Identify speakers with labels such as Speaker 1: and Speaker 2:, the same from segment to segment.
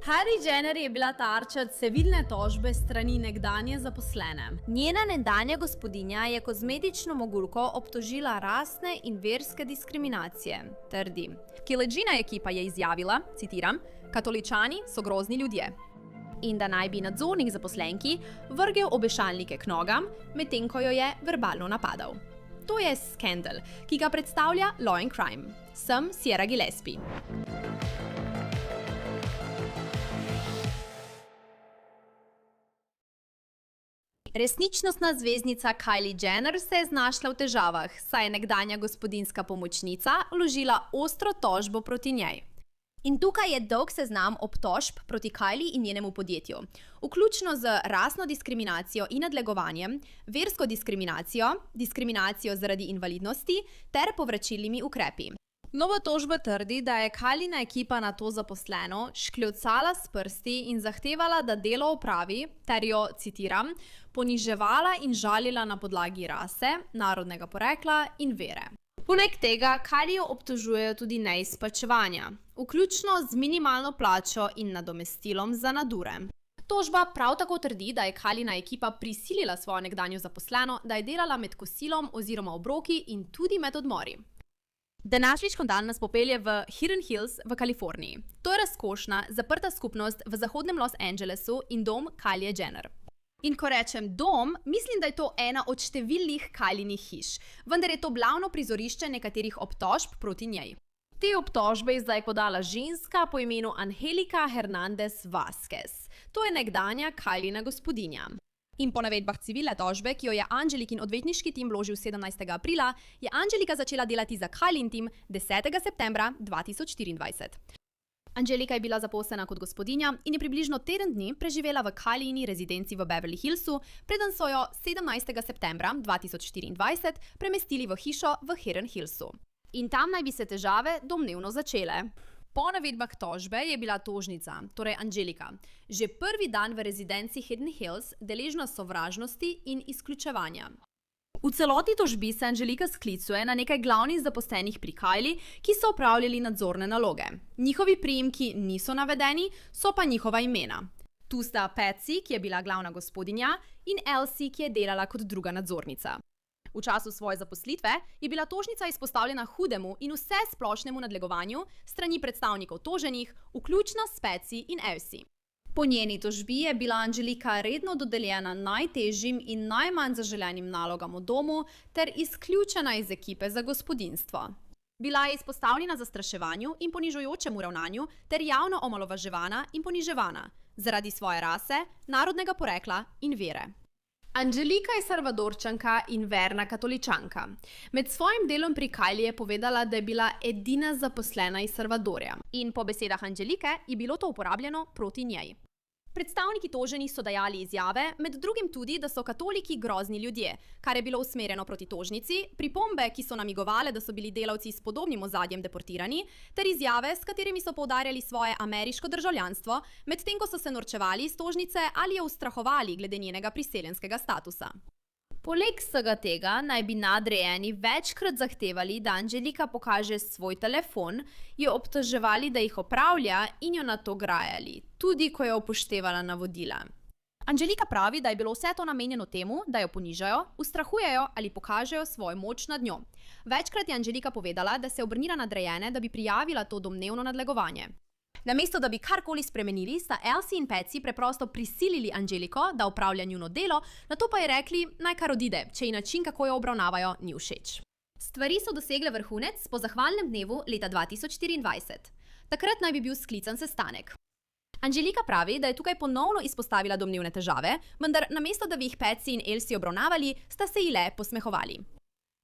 Speaker 1: Kylie Jenner je bila tarča civilne tožbe strani nekdanje zaposlene. Njena nekdanja gospodinja je kozmetično mogulko obtožila rasne in verske diskriminacije, trdi. Kylie ekipa je izjavila, citiram, katoličani so grozni ljudje. In da naj bi nadzornik zaposlenki vrgel obešalnike k nogam, medtem ko jo je verbalno napadal. To je skandal, ki ga predstavlja Law and Crime. Sem Sierra Gillespie. Resničnostna zvezdnica Kylie Jenner se je znašla v težavah, saj je nekdanja gospodinjska pomočnica vložila ostro tožbo proti njej. In tukaj je dolg seznam obtožb proti Kylie in njenemu podjetju, vključno z rasno diskriminacijo in nadlegovanjem, versko diskriminacijo, diskriminacijo zaradi invalidnosti ter povračilnimi ukrepi. Nova tožba trdi, da je Kylijina ekipa na to zaposleno škljocala s prsti in zahtevala, da delo opravi, ter jo, citiram, poniževala in žalila na podlagi rase, narodnega porekla in vere. Poleg tega Kylijo obtožujejo tudi neizplačevanja, vključno z minimalno plačo in nadomestilom za nadure. Tožba prav tako trdi, da je Kylijina ekipa prisilila svojo nekdanjo zaposleno, da je delala med kosilom oziroma obroki in tudi med odmori. Današnji škandal nas popelje v Hidden Hills v Kaliforniji. To je razkošna, zaprta skupnost v zahodnem Los Angelesu in dom Kylie Jenner. In ko rečem dom, mislim, da je to ena od številnih Kylijinih hiš, vendar je to glavno prizorišče nekaterih obtožb proti njej. Te obtožbe je zdaj podala ženska po imenu Angelica Hernandez Vazquez. To je nekdanja Kylijina gospodinja. In po navedbah civilne tožbe, ki jo je Angelikin odvetniški tim vložil 17. aprila, je Angelika začela delati za Kylijin tim 10. septembra 2024. Angelika je bila zaposlena kot gospodinja in je približno teden dni preživela v Kylijini rezidenci v Beverly Hillsu, preden so jo 17. septembra 2024 premestili v hišo v Hidden Hillsu. In tam naj bi se težave domnevno začele. Po navedbah tožbe je bila tožnica, torej Angelika, že prvi dan v rezidenci Hidden Hills deležna sovražnosti in izključevanja. V celoti tožbi se Angelika sklicuje na nekaj glavnih zaposlenih pri Kylie, ki so opravljali nadzorne naloge. Njihovi priimki niso navedeni, so pa njihova imena. Tu sta Patsy, ki je bila glavna gospodinja, in Elsie, ki je delala kot druga nadzornica. V času svoje zaposlitve je bila tožnica izpostavljena hudemu in vse splošnemu nadlegovanju strani predstavnikov toženih, vključno s Patsy in Elsie. Po njeni tožbi je bila Angelika redno dodeljena najtežjim in najmanj zaželenim nalogam v domu ter izključena iz ekipe za gospodinjstvo. Bila je izpostavljena zastraševanju in ponižujočemu ravnanju ter javno omalovaževana in poniževana zaradi svoje rase, narodnega porekla in vere. Angelika je Salvadorčanka in verna katoličanka. Med svojim delom pri Kylie je povedala, da je bila edina zaposlena iz Salvadorja. In po besedah Angelike je bilo to uporabljeno proti njej. Predstavniki toženih so dajali izjave, med drugim tudi, da so katoliki grozni ljudje, kar je bilo usmerjeno proti tožnici, pripombe, ki so namigovale, da so bili delavci s podobnim ozadjem deportirani, ter izjave, s katerimi so poudarjali svoje ameriško državljanstvo, medtem ko so se norčevali iz tožnice ali jo ustrahovali glede njenega priseljenskega statusa. Poleg vsega tega naj bi nadrejeni večkrat zahtevali, da Angelika pokaže svoj telefon, jo obtoževali, da jih opravlja in jo nato grajali, tudi ko je upoštevala navodila. Angelika pravi, da je bilo vse to namenjeno temu, da jo ponižajo, ustrahujejo ali pokažejo svojo moč nad njo. Večkrat je Angelika povedala, da se je obrnila nadrejene, da bi prijavila to domnevno nadlegovanje. Namesto da bi karkoli spremenili, sta Elsie in Patsy preprosto prisilili Angeliko, da opravlja njuno delo, nato pa je rekli, naj kar odide, če ji način, kako jo obravnavajo, ni všeč. Stvari so dosegle vrhunec po zahvalnem dnevu leta 2024. Takrat naj bi bil sklican sestanek. Angelika pravi, da je tukaj ponovno izpostavila domnevne težave, vendar namesto da bi jih Patsy in Elsie obravnavali, sta se ji le posmehovali.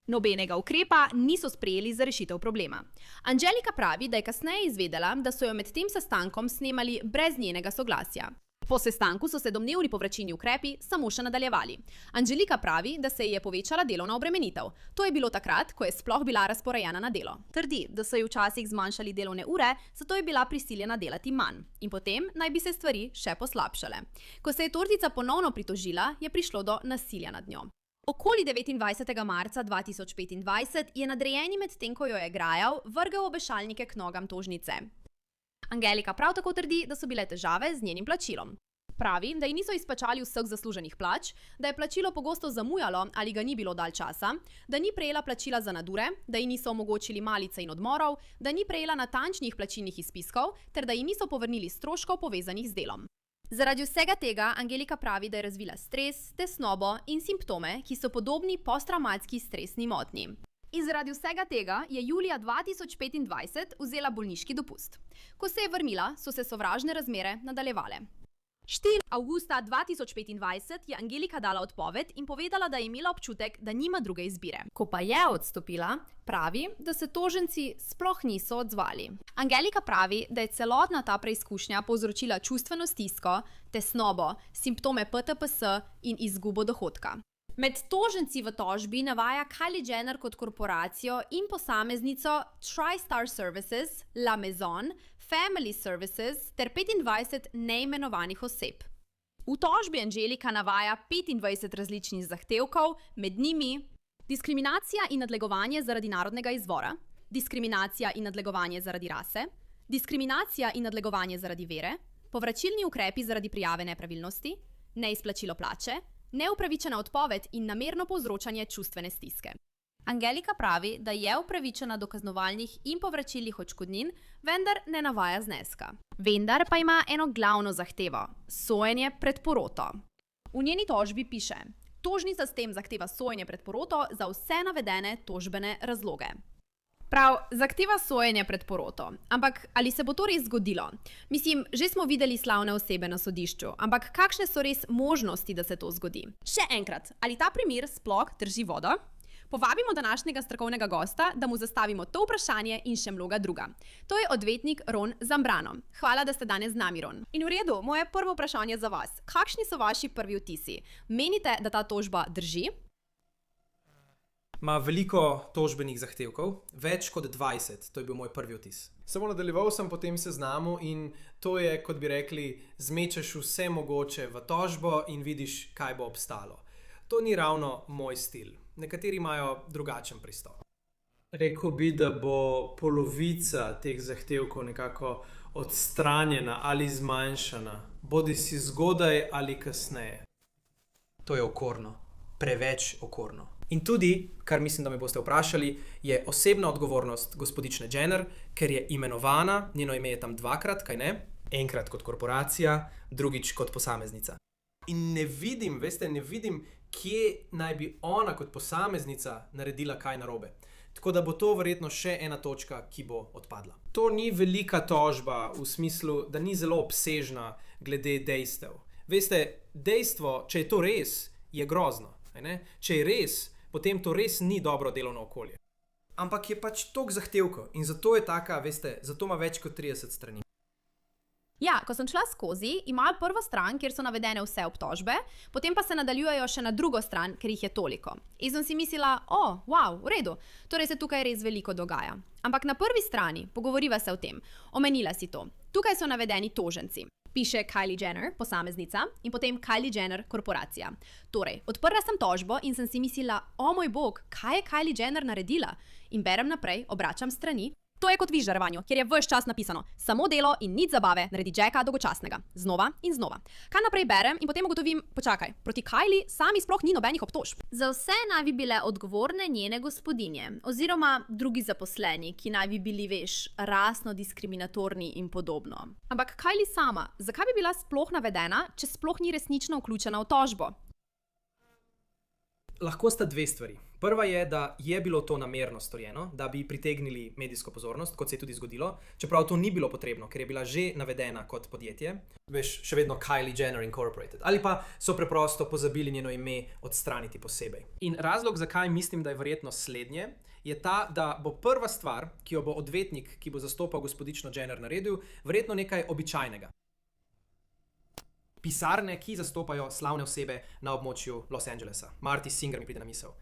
Speaker 1: Nobenega ukrepa niso sprejeli za rešitev problema. Angelika pravi, da je kasneje izvedela, da so jo med tem sestankom snemali brez njenega soglasja. Po sestanku so se domnevni povračilni ukrepi samo še nadaljevali. Angelika pravi, da se ji je povečala delovna obremenitev. To je bilo takrat, ko je sploh bila razporejena na delo. Trdi, da so ji včasih zmanjšali delovne ure, zato je bila prisiljena delati manj. In potem naj bi se stvari še poslabšale. Ko se je tortica ponovno pritožila, je prišlo do nasilja nad njo. Okoli 29. marca 2025 je nadrejeni medtem, ko jo je grajal, vrgel obešalnike k nogam tožnice. Angelika prav tako trdi, da so bile težave z njenim plačilom. Pravi, da ji niso izplačali vseh zasluženih plač, da je plačilo pogosto zamujalo ali ga ni bilo dalj časa, da ni prejela plačila za nadure, da ji niso omogočili malice in odmorov, da ni prejela natančnih plačilnih izpiskov ter da ji niso povrnili stroškov povezanih z delom. Zaradi vsega tega Angelika pravi, da je razvila stres, tesnobo in simptome, ki so podobni posttravmatski stresni motnji. In zaradi vsega tega je julija 2025 vzela bolniški dopust. Ko se je vrnila, so se sovražne razmere nadaljevale. 4. avgusta 2025 je Angelika dala odpoved in povedala, da je imela občutek, da nima druge izbire. Ko pa je odstopila, pravi, da se toženci sploh niso odzvali. Angelika pravi, da je celotna ta preizkušnja povzročila čustveno stisko, tesnobo, simptome PTPS in izgubo dohodka. Med toženci v tožbi navaja Kylie Jenner kot korporacijo in posameznico TriStar Services, La Maison, Family Services ter 25 neimenovanih oseb. V tožbi Angelika navaja 25 različnih zahtevkov, med njimi diskriminacija in nadlegovanje zaradi narodnega izvora, diskriminacija in nadlegovanje zaradi rase, diskriminacija in nadlegovanje zaradi vere, povračilni ukrepi zaradi prijave nepravilnosti, neizplačilo plače, neupravičena odpoved in namerno povzročanje čustvene stiske. Angelika pravi, da je upravičena do kaznovalnih in povračilnih odškodnin, vendar ne navaja zneska. Vendar pa ima eno glavno zahtevo – sojenje pred poroto. V njeni tožbi piše: tožnica s tem zahteva sojenje pred poroto za vse navedene tožbene razloge. Prav, zahteva sojenje pred poroto. Ampak ali se bo to res zgodilo? Mislim, že smo videli slavne osebe na sodišču, ampak kakšne so res možnosti, da se to zgodi? Še enkrat, ali ta primer sploh drži vodo? Povabimo današnjega strokovnega gosta, da mu zastavimo to vprašanje in še mnoga druga. To je odvetnik Ron Zambrano. Hvala, da ste danes z nami, Ron. In v redu, moje prvo vprašanje za vas. Kakšni so vaši prvi vtisi? Menite, da ta tožba drži?
Speaker 2: Ima veliko tožbenih zahtevkov, več kot 20, to je bil moj prvi vtis. Samo nadaljeval sem po tem seznamu in to je, kot bi rekli, zmečeš vse mogoče v tožbo in vidiš, kaj bo obstalo. To ni ravno moj stil. Nekateri imajo drugačen pristop. Rekel bi, da bo polovica teh zahtevkov nekako odstranjena ali zmanjšana, bodisi zgodaj ali kasneje. To je okorno, preveč okorno. In tudi, kar mislim, da me boste vprašali, je osebna odgovornost gospodične Jenner, ker je imenovana, njeno ime je tam dvakrat, kaj ne? Enkrat kot korporacija, drugič kot posameznica. In ne vidim, kje naj bi ona kot posameznica naredila kaj narobe. Tako da bo to verjetno še ena točka, ki bo odpadla. To ni velika tožba v smislu, da ni zelo obsežna glede dejstev. Veste, dejstvo, če je to res, je grozno. Ne? Če je res, potem to res ni dobro delovno okolje. Ampak je pač toliko zahtevkov in zato je taka, veste, zato ima več kot 30 strani.
Speaker 1: Ja, ko sem šla skozi, imajo prvo stran, kjer so navedene vse obtožbe, potem pa se nadaljujejo še na drugo stran, ker jih je toliko. In sem si mislila, wow, v redu, torej se tukaj res veliko dogaja. Ampak na prvi strani, pogovoriva se o tem, omenila si to, tukaj so navedeni toženci. Piše Kylie Jenner, posameznica, in potem Kylie Jenner, korporacija. Torej, odprla sem tožbo in sem si mislila, o moj bog, kaj je Kylie Jenner naredila? In berem naprej, obračam strani. To je kot v žarovanju, kjer je ves čas napisano: samo delo in nič zabave naredi Jacka dolgočasnega. Znova in znova. Kaj naprej berem in potem ugotovim, počakaj, proti Kylie sami sploh ni nobenih obtožb. Za vse naj bi bile odgovorne njene gospodinje, oziroma drugi zaposleni, ki naj bi bili, rasno diskriminatorni in podobno. Ampak Kylie sama, zakaj bi bila sploh navedena, če sploh ni resnično vključena v tožbo?
Speaker 2: Lahko sta dve stvari. Prva je, da je bilo to namerno storjeno, da bi pritegnili medijsko pozornost, kot se je tudi zgodilo, čeprav to ni bilo potrebno, ker je bila že navedena kot podjetje. Še vedno Kylie Jenner Incorporated. Ali pa so preprosto pozabili njeno ime odstraniti posebej. In razlog, zakaj mislim, da je verjetno slednje, je ta, da bo prva stvar, ki jo bo odvetnik, ki bo zastopal gospodično Jenner naredil, verjetno nekaj običajnega. Pisarne, ki zastopajo slavne osebe na območju Los Angelesa. Marty Singer mi pride na misel.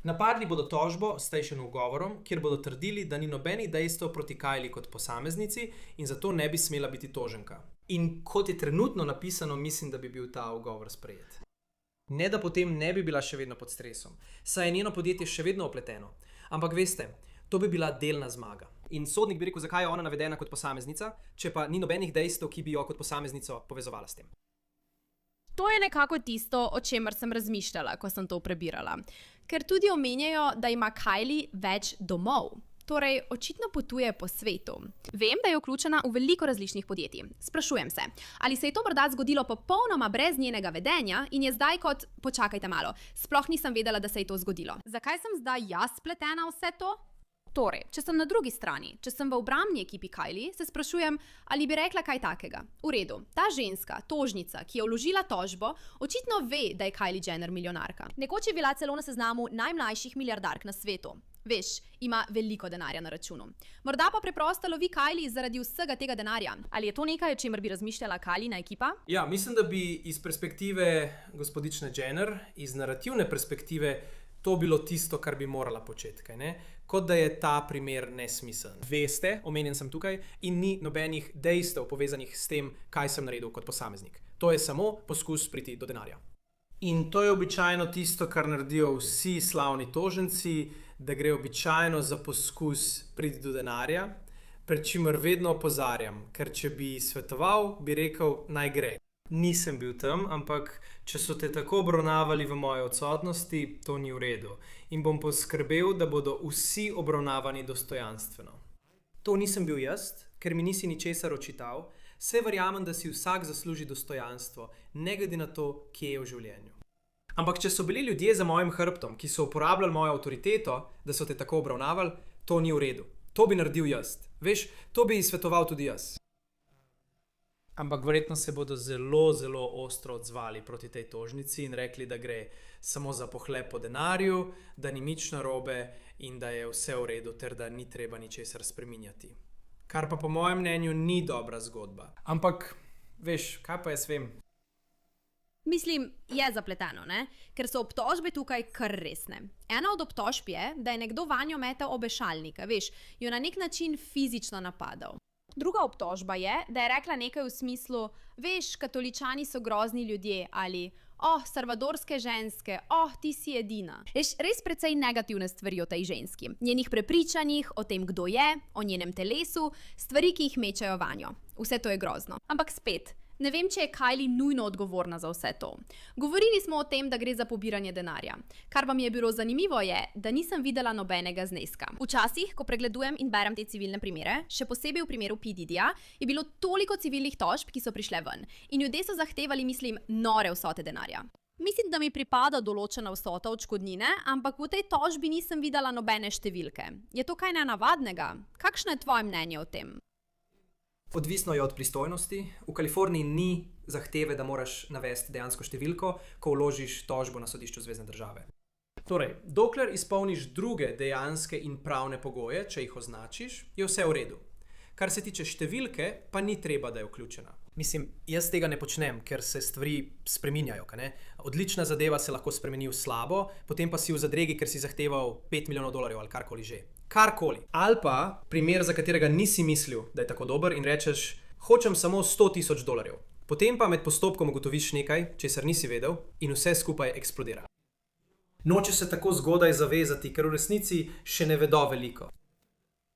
Speaker 2: Napadli bodo tožbo s Stationov ugovorom, kjer bodo trdili, da ni nobenih dejstev proti Kylie kot posameznici in zato ne bi smela biti toženka. In kot je trenutno napisano, mislim, da bi bil ta ugovor sprejet. Ne, da potem ne bi bila še vedno pod stresom, saj je njeno podjetje še vedno opleteno. Ampak veste, to bi bila delna zmaga. In sodnik bi rekel, zakaj je ona navedena kot posameznica, če pa ni nobenih dejstev, ki bi jo kot posameznico povezovala s tem.
Speaker 1: To je nekako tisto, o čemer sem razmišljala, ko sem to prebirala. Ker tudi omenjajo, da ima Kylie več domov. Torej, očitno potuje po svetu. Vem, da je vključena v veliko različnih podjetij. Sprašujem se, ali se je to morda zgodilo popolnoma brez njenega vedenja in je zdaj kot, počakajte malo, sploh nisem vedela, da se je to zgodilo. Zakaj sem zdaj jaz spletena v vse to? Torej, če sem na drugi strani, če sem v obrambni ekipi Kylie, se sprašujem, ali bi rekla kaj takega. V redu, ta ženska, tožnica, ki je vložila tožbo, očitno ve, da je Kylie Jenner milijonarka. Nekoč je bila celo na seznamu najmlajših milijardark na svetu. Veš, ima veliko denarja na računu. Morda pa preprosto lovi Kylie zaradi vsega tega denarja. Ali je to nekaj, o čemer bi razmišljala Kyliena ekipa?
Speaker 2: Ja, mislim, da bi iz perspektive gospodične Jenner, iz narativne perspektive, to bilo tisto, kar bi morala početi, kaj ne? Kot da je ta primer nesmiseln. Veste, omenjen sem tukaj, in ni nobenih dejstev povezanih s tem, kaj sem naredil kot posameznik. To je samo poskus priti do denarja. In to je običajno tisto, kar naredijo vsi slavni toženci, da gre običajno za poskus priti do denarja, pred čimer vedno opozarjam, ker če bi svetoval, bi rekel, naj gre. Nisem bil tam, ampak če so te tako obravnavali v moji odsotnosti, to ni v redu. In bom poskrbel, da bodo vsi obravnavani dostojanstveno. To nisem bil jaz, ker mi nisi ničesar očital, saj verjamem, da si vsak zasluži dostojanstvo, ne glede na to, kje je v življenju. Ampak če so bili ljudje za mojim hrbtom, ki so uporabljali mojo avtoriteto, da so te tako obravnavali, to ni v redu. To bi naredil jaz. Veš, to bi svetoval tudi jaz. Ampak verjetno se bodo zelo, zelo ostro odzvali proti tej tožnici in rekli, da gre samo za pohlep po denarju, da ni nič narobe in da je vse v redu ter da ni treba ničesar spreminjati. Kar pa po mojem mnenju ni dobra zgodba. Ampak, veš, kaj pa jaz vem?
Speaker 1: Mislim, je zapleteno, ne? Ker so obtožbe tukaj kar resne. Ena od obtožb je, da je nekdo vanjo metal obešalnika, veš, jo na nek način fizično napadal. Druga obtožba je, da je rekla nekaj v smislu, veš, katoličani so grozni ljudje ali salvadorske ženske, ti si edina. Veš, res precej negativne stvari o tej ženski, njenih prepričanjih, o tem, kdo je, o njenem telesu, stvari, ki jih mečajo vanjo. Vse to je grozno. Ampak spet, ne vem, če je Kylie nujno odgovorna za vse to. Govorili smo o tem, da gre za pobiranje denarja. Kar pa mi je bilo zanimivo je, da nisem videla nobenega zneska. Včasih, ko pregledujem in berem te civilne primere, še posebej v primeru P. Diddyja, je bilo toliko civilnih tožb, ki so prišle ven. In ljudje so zahtevali, mislim, nore vsote denarja. Mislim, da mi pripada določena vsota odškodnine, ampak v tej tožbi nisem videla nobene številke. Je to kaj nenavadnega? Kakšno je tvoje mnenje o tem?
Speaker 2: Odvisno je od pristojnosti. V Kaliforniji ni zahteve, da moraš navesti dejansko številko, ko vložiš tožbo na sodišču zvezne države. Torej, dokler izpolniš druge dejanske in pravne pogoje, če jih označiš, je vse v redu. Kar se tiče številke, pa ni treba, da je vključena. Mislim, jaz tega ne počnem, ker se stvari spreminjajo, kaj ne? Odlična zadeva se lahko spremeni v slabo, potem pa si v zadregi, ker si zahteval $5 milijonov ali karkoli že. Karkoli. Ali pa primer, za katerega nisi mislil, da je tako dober in rečeš, hočem samo $100,000. Potem pa med postopkom ugotoviš nekaj, česar nisi vedel in vse skupaj eksplodira. Noče se tako zgodaj zavezati, ker v resnici še ne vedo veliko.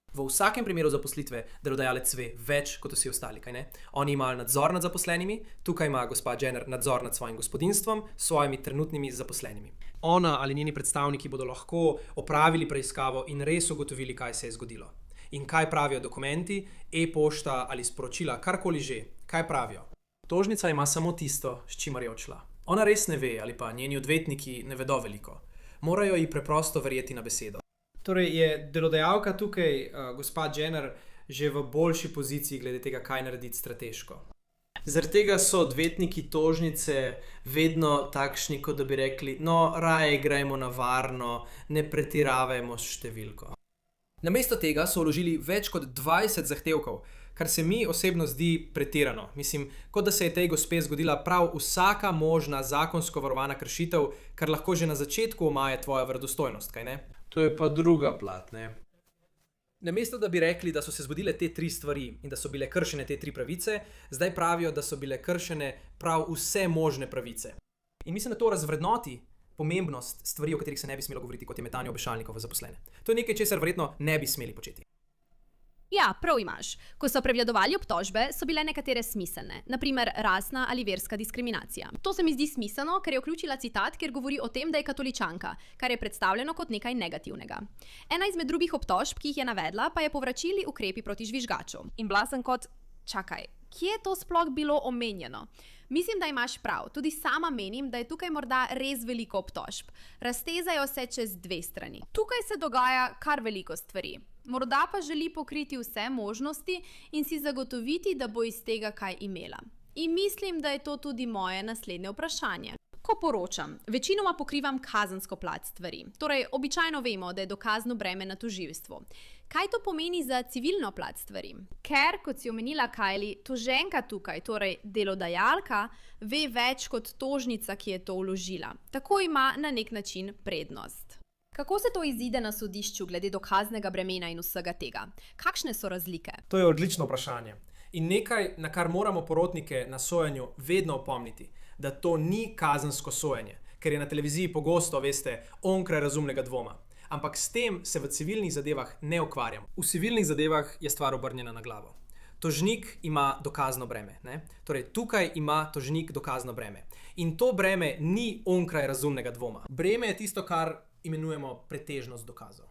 Speaker 2: V vsakem primeru zaposlitve delodajalec ve več kot vsi ostali, kaj ne? Oni imajo nadzor nad zaposlenimi, tukaj ima gospa Jenner nadzor nad svojim gospodinjstvom, svojimi trenutnimi zaposlenimi. Ona ali njeni predstavniki bodo lahko opravili preiskavo in res ugotovili, kaj se je zgodilo. In kaj pravijo dokumenti, e-pošta ali sporočila, karkoli že, kaj pravijo. Tožnica ima samo tisto, s čimer je odšla. Ona res ne ve ali pa njeni odvetniki ne vedo veliko. Morajo ji preprosto verjeti na besedo. Torej je delodajalka tukaj, gospa Jenner, že v boljši poziciji glede tega, kaj narediti strateško. Zaradi tega so odvetniki tožnice vedno takšni, kot da bi rekli, no, raje gremo na varno, ne pretiravajmo s številko. Namesto tega so vložili več kot 20 zahtevkov, kar se mi osebno zdi pretirano. Mislim, kot da se je tej gospe zgodila prav vsaka možna zakonsko varovana kršitev, kar lahko že na začetku omaje tvojo verodostojnost, kaj ne? To je pa druga plat, ne? Namesto da bi rekli, da so se zgodile te 3 stvari in da so bile kršene te 3 pravice, zdaj pravijo, da so bile kršene prav vse možne pravice. In mislim, da to razvrednoti pomembnost stvari, o katerih se ne bi smelo govoriti, kot je metanje obešalnikov v zaposlene. To je nekaj, česar verjetno ne bi smeli početi.
Speaker 1: Ja, prav imaš. Ko so prevladovali obtožbe, so bile nekatere smiselne, naprimer rasna ali verska diskriminacija. To se mi zdi smiselno, ker je vključila citat, kjer govori o tem, da je katoličanka, kar je predstavljeno kot nekaj negativnega. Ena izmed drugih obtožb, ki jih je navedla, pa je povračilni ukrepi proti žvižgaču. In bila sem kot, čakaj, kje je to sploh bilo omenjeno? Mislim, da imaš prav. Tudi sama menim, da je tukaj morda res veliko obtožb. Raztezajo se čez dve strani. Tukaj se dogaja kar veliko stvari. Morda pa želi pokriti vse možnosti in si zagotoviti, da bo iz tega kaj imela. In mislim, da je to tudi moje naslednje vprašanje. Ko poročam, večinoma pokrivam kazensko plat stvari. Torej, običajno vemo, da je dokazno breme na tožilstvu. Kaj to pomeni za civilno plat stvari? Ker, kot si omenila Kylie, toženka tukaj, torej delodajalka, ve več kot tožnica, ki je to vložila. Tako ima na nek način prednost. Kako se to izide na sodišču glede dokaznega bremena in vsega tega? Kakšne so razlike?
Speaker 2: To je odlično vprašanje. In nekaj, na kar moramo porotnike na sojenju vedno opomniti, da to ni kazensko sojenje, ker je na televiziji pogosto, veste, onkraj razumnega dvoma. Ampak s tem se v civilnih zadevah ne ukvarjamo. V civilnih zadevah je stvar obrnjena na glavo. Tožnik ima dokazno breme. Ne? Torej, tukaj ima tožnik dokazno breme. In to breme ni onkraj razumnega dvoma. Breme je tisto, kar imenujemo pretežnost dokazov.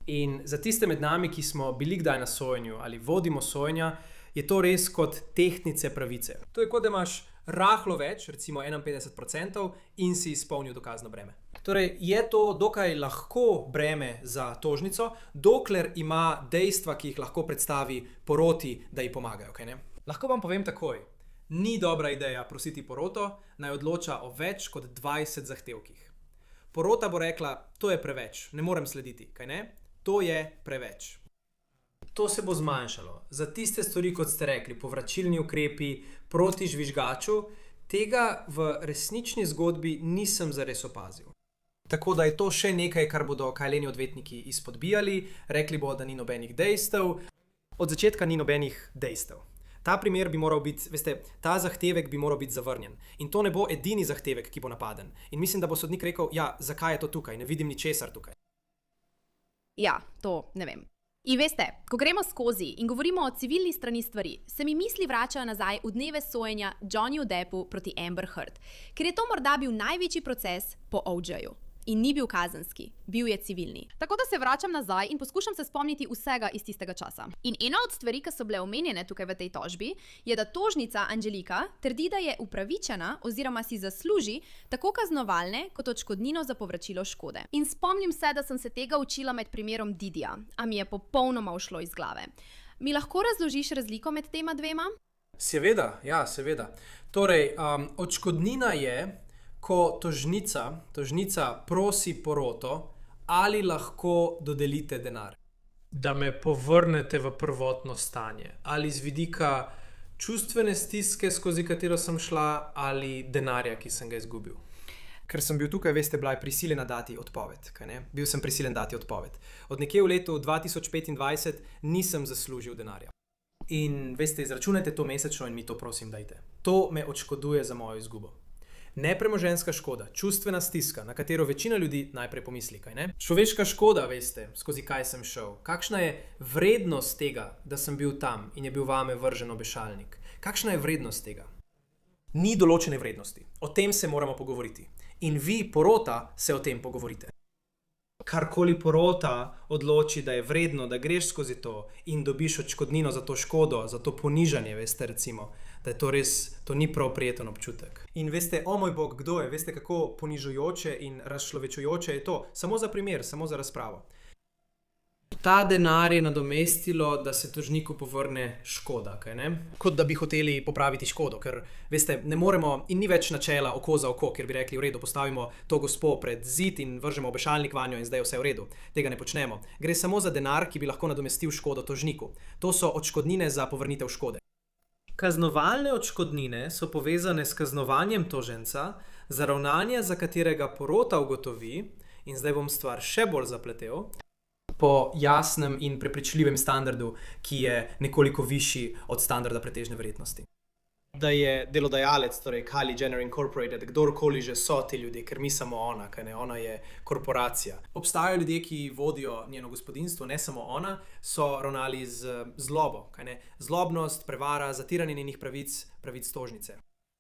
Speaker 2: In za tiste med nami, ki smo bili kdaj na sojenju ali vodimo sojenja, je to res kot tehtnice pravice. To je kot da imaš rahlo več, recimo 51%, in si izpolnil dokazno breme. Torej, je to dokaj lahko breme za tožnico, dokler ima dejstva, ki jih lahko predstavi poroti, da ji pomagajo. Okay, ne? Lahko vam povem takoj, ni dobra ideja prositi poroto, naj odloča o več kot 20 zahtevkih. Porota bo rekla, to je preveč, ne morem slediti, kaj ne? To je preveč. To se bo zmanjšalo. Za tiste stvari, kot ste rekli, povračilni ukrepi proti žvižgaču, tega v resnični zgodbi nisem zares opazil. Tako da je to še nekaj, kar bodo Kyleni odvetniki izpodbijali, rekli bo, da ni nobenih dejstev. Od začetka ni nobenih dejstev. Ta primer bi moral biti, veste, ta zahtevek bi moral biti zavrnjen. In to ne bo edini zahtevek, ki bo napaden. In mislim, da bo sodnik rekel, ja, zakaj je to tukaj, ne vidim ničesar tukaj.
Speaker 1: Ja, to ne vem. In veste, ko gremo skozi in govorimo o civilni strani stvari, se mi misli vračajo nazaj v dneve sojenja Johnnyju Deppu proti Amber Heard, ker je to morda bil največji proces po OJ-ju. In ni bil kazenski, bil je civilni. Tako da se vračam nazaj in poskušam se spomniti vsega iz tistega časa. In ena od stvari, ki so bile omenjene tukaj v tej tožbi, je, da tožnica Angelika trdi, da je upravičena oziroma si zasluži tako kaznovalne kot odškodnino za povračilo škode. In spomnim se, da sem se tega učila med primerom Didija, a mi je popolnoma ušlo iz glave. Mi lahko razložiš razliko med tema dvema?
Speaker 2: Seveda, ja, seveda. Torej, odškodnina je, ko tožnica prosi poroto, ali lahko dodelite denar. Da me povrnete v prvotno stanje. Ali z vidika čustvene stiske, skozi katero sem šla, ali denarja, ki sem ga izgubil. Ker sem bil tukaj, veste, bila je prisiljena dati odpoved. Kaj ne? Bil sem prisiljen dati odpoved. Od nekje v letu 2025 nisem zaslužil denarja. In veste, izračunajte to mesečno in mi to prosim dajte. To me odškoduje za mojo izgubo. Nepremoženjska škoda, čustvena stiska, na katero večina ljudi najprej pomisli, kaj ne? Človeška škoda, veste, skozi kaj sem šel. Kakšna je vrednost tega, da sem bil tam in je bil vame vržen obešalnik? Kakšna je vrednost tega? Ni določene vrednosti. O tem se moramo pogovoriti. In vi, porota, se o tem pogovorite. Karkoli porota odloči, da je vredno, da greš skozi to in dobiš odškodnino za to škodo, za to ponižanje, veste, recimo, da je to res, to ni prav prijeten občutek. In veste, o moj bog, kdo je? Veste, kako ponižujoče in razčlovečujoče je to? Samo za primer, samo za razpravo. Ta denar je nadomestilo, da se tožniku povrne škoda, kaj ne? Kot da bi hoteli popraviti škodo, ker, veste, ne moremo in ni več načela oko za oko, ker bi rekli, v redu, postavimo to gospo pred zid in vržemo obešalnik vanjo in zdaj je vse v redu. Tega ne počnemo. Gre samo za denar, ki bi lahko nadomestil škodo tožniku. To so odškodnine za povrnitev škode. Kaznovalne odškodnine so povezane s kaznovanjem toženca za ravnanje, za katerega porota ugotovi, in zdaj bom stvar še bolj zapletel, po jasnem in prepričljivem standardu, ki je nekoliko višji od standarda pretežne verjetnosti. da je delodajalec, torej Kylie Jenner Incorporated, kdorkoli že so ti ljudje, ker ni samo ona, kaj ne, ona je korporacija. Obstajajo ljudje, ki vodijo njeno gospodinjstvo, ne samo ona, so ravnali z zlobo, kaj ne, zlobnost, prevara, zatiranje njenih pravic tožnice.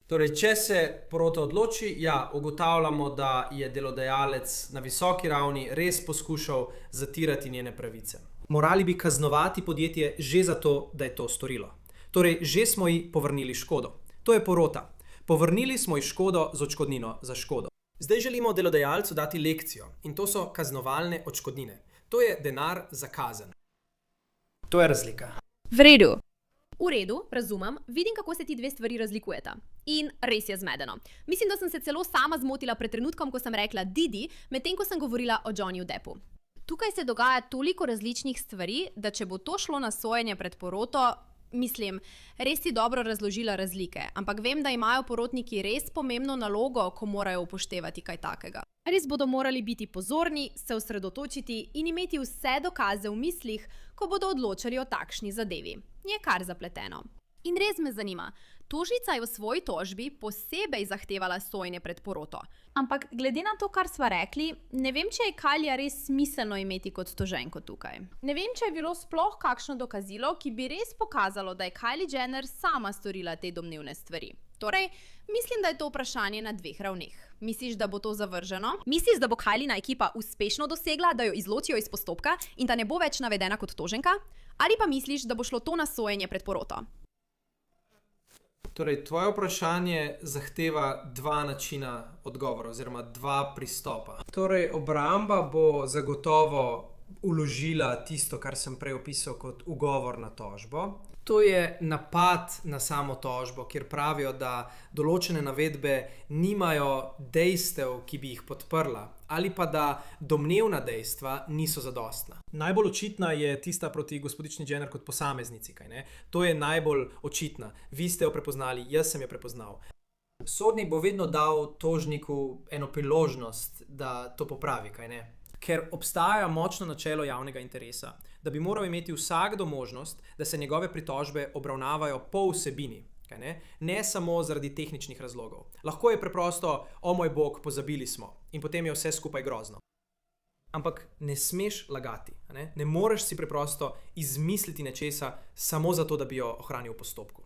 Speaker 2: Torej, če se porota odloči, ja, ugotavljamo, da je delodajalec na visoki ravni res poskušal zatirati njene pravice. Morali bi kaznovati podjetje že zato, da je to storilo. Torej, že smo ji povrnili škodo. To je porota. Povrnili smo ji škodo z odškodnino za škodo. Zdaj želimo delodajalcu dati lekcijo in to so kaznovalne odškodnine. To je denar za kazen. To je razlika.
Speaker 1: V redu, razumem, vidim, kako se ti dve stvari razlikujeta. In res je zmedeno. Mislim, da sem se celo sama zmotila pred trenutkom, ko sem rekla Didi, medtem ko sem govorila o Johnnyju Deppu. Tukaj se dogaja toliko različnih stvari, da če bo to šlo na sojenje pred poroto, mislim, res si dobro razložila razlike, ampak vem, da imajo porotniki res pomembno nalogo, ko morajo upoštevati kaj takega. Res bodo morali biti pozorni, se osredotočiti in imeti vse dokaze v mislih, ko bodo odločali o takšni zadevi. Je kar zapleteno. In res me zanima, tožnica je v svoji tožbi posebej zahtevala sojenje pred poroto. Ampak glede na to, kar sva rekli, ne vem, če je Kylija res smiselno imeti kot toženko tukaj. Ne vem, če je bilo sploh kakšno dokazilo, ki bi res pokazalo, da je Kylie Jenner sama storila te domnevne stvari. Torej, mislim, da je to vprašanje na dveh ravneh. Misliš, da bo to zavrženo? Misliš, da bo Kylijina ekipa uspešno dosegla, da jo izločijo iz postopka in da ne bo več navedena kot toženka? Ali pa misliš, da bo šlo to na sojenje pred poroto?
Speaker 2: Torej, tvoje vprašanje zahteva dva načina odgovora oziroma dva pristopa. Torej, obramba bo zagotovo vložila tisto, kar sem prej opisal kot ugovor na tožbo. To je napad na samo tožbo, kjer pravijo, da določene navedbe nimajo dejstev, ki bi jih podprla, ali pa da domnevna dejstva niso zadostna. Najbolj očitna je tista proti gospodični Jenner kot posameznici, kaj ne? To je najbolj očitna. Vi ste jo prepoznali, jaz sem jo prepoznal. Sodnik bo vedno dal tožniku eno priložnost, da to popravi, kaj ne? Ker obstaja močno načelo javnega interesa, da bi moral imeti vsakdo možnost, da se njegove pritožbe obravnavajo po vsebini, kaj ne? Ne samo zaradi tehničnih razlogov. Lahko je preprosto, o moj bog, pozabili smo in potem je vse skupaj grozno. Ampak ne smeš lagati, ne moreš si preprosto izmisliti nečesa samo zato, da bi jo ohranil v postopku.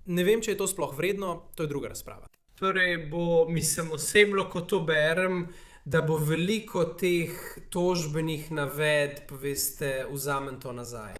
Speaker 2: Ne vem, če je to sploh vredno, to je druga razprava. Torej mislim osebno, ko to berem, da bo veliko teh tožbenih navedb, veste, vzamem to nazaj.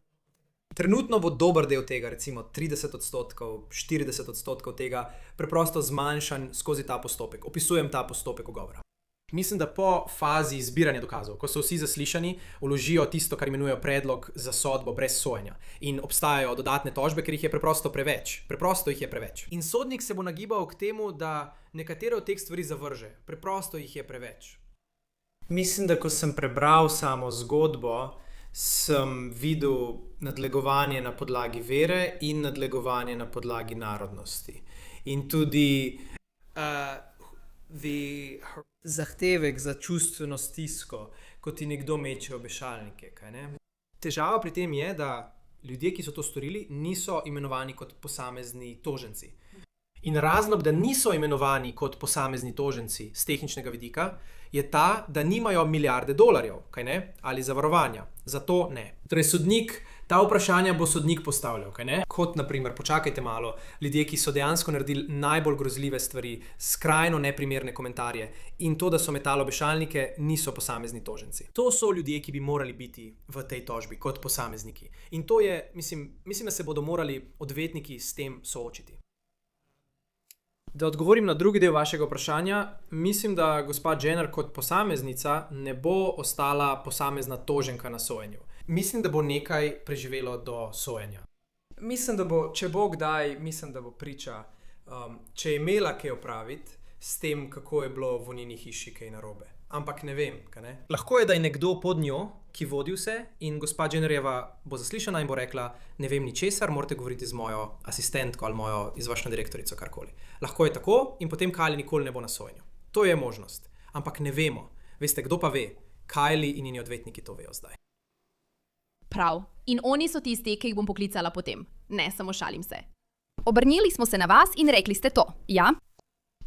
Speaker 2: Trenutno bo dober del tega, recimo 30%, 40% tega, preprosto zmanjšan skozi ta postopek. Opisujem ta postopek ugovora. Mislim, da po fazi zbiranja dokazov, ko so vsi zaslišani, vložijo tisto, kar imenujejo predlog za sodbo brez sojenja. In obstajajo dodatne tožbe, ker jih je preprosto preveč. Preprosto jih je preveč. In sodnik se bo nagibal k temu, da nekatere od teh stvari zavrže. Preprosto jih je preveč. Mislim, da ko sem prebral samo zgodbo, sem videl nadlegovanje na podlagi vere in nadlegovanje na podlagi narodnosti. In tudi zahtevek za čustveno stisko, ko ti nekdo meče obešalnike, kaj ne? Težava pri tem je, da ljudje, ki so to storili, niso imenovani kot posamezni toženci. In razlog, da niso imenovani kot posamezni toženci z tehničnega vidika, je ta, da nimajo milijarde dolarjev, kaj ne? Ali zavarovanja. Zato ne. Torej sodnik, ta vprašanja bo sodnik postavljal, kaj ne? Kot naprimer, počakajte malo, ljudje, ki so dejansko naredili najbolj grozljive stvari, skrajno neprimerne komentarje in to, da so metali obešalnike, niso posamezni toženci. To so ljudje, ki bi morali biti v tej tožbi kot posamezniki. In to je, mislim, da se bodo morali odvetniki s tem soočiti. Da odgovorim na drugi del vašega vprašanja, mislim, da gospa Jenner kot posameznica ne bo ostala posamezna toženka na sojenju. Mislim, da bo nekaj preživelo do sojenja. Mislim, da bo, če bo kdaj, mislim, da bo priča, če je imela kaj opraviti s tem, kako je bilo v njeni hiši kaj narobe. Ampak ne vem, kaj ne? Lahko je, da je nekdo pod njo, ki vodi vse in gospa Jennerjeva bo zaslišana in bo rekla, ne vem ničesar, morate govoriti z mojo asistentko ali mojo izvršno direktorico, karkoli. Lahko je tako in potem Kylie nikoli ne bo na sojenju. To je možnost. Ampak ne vemo. Veste, kdo pa ve? Kylie in njeni odvetniki to vejo zdaj.
Speaker 1: Prav. In oni so tisti, ki jih bom poklicala potem. Ne, samo šalim se. Obrnili smo se na vas in rekli ste to, ja?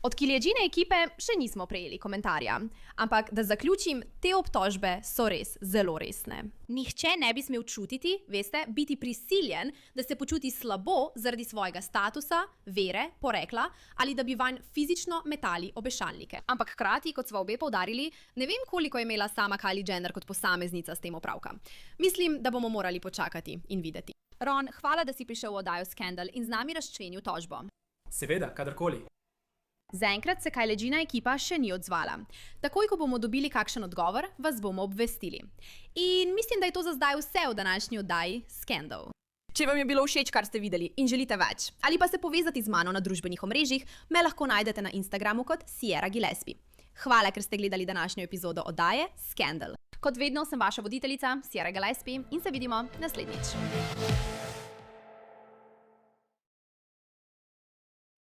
Speaker 1: Od Kyliegine ekipe še nismo prejeli komentarja, ampak da zaključim, te obtožbe so res zelo resne. Nihče ne bi smel čutiti, veste, biti prisiljen, da se počuti slabo zaradi svojega statusa, vere, porekla ali da bi vanj fizično metali obešalnike. Ampak hkrati, kot sva obe poudarili, ne vem, koliko je imela sama Kylie Jenner kot posameznica s tem opravka. Mislim, da bomo morali počakati in videti. Ron, hvala, da si prišel v oddajo Scandal in z nami razčlenil tožbo.
Speaker 2: Seveda, kadarkoli.
Speaker 1: Zaenkrat se Kyliegina ekipa še ni odzvala. Takoj, ko bomo dobili kakšen odgovor, vas bomo obvestili. In mislim, da je to za zdaj vse v današnji oddaji Scandal. Če vam je bilo všeč, kar ste videli in želite več, ali pa se povezati z mano na družbenih omrežjih, me lahko najdete na Instagramu kot Sierra Gillespie. Hvala, ker ste gledali današnjo epizodo oddaje Scandal. Kot vedno sem vaša voditeljica Sierra Gillespie in se vidimo naslednjič.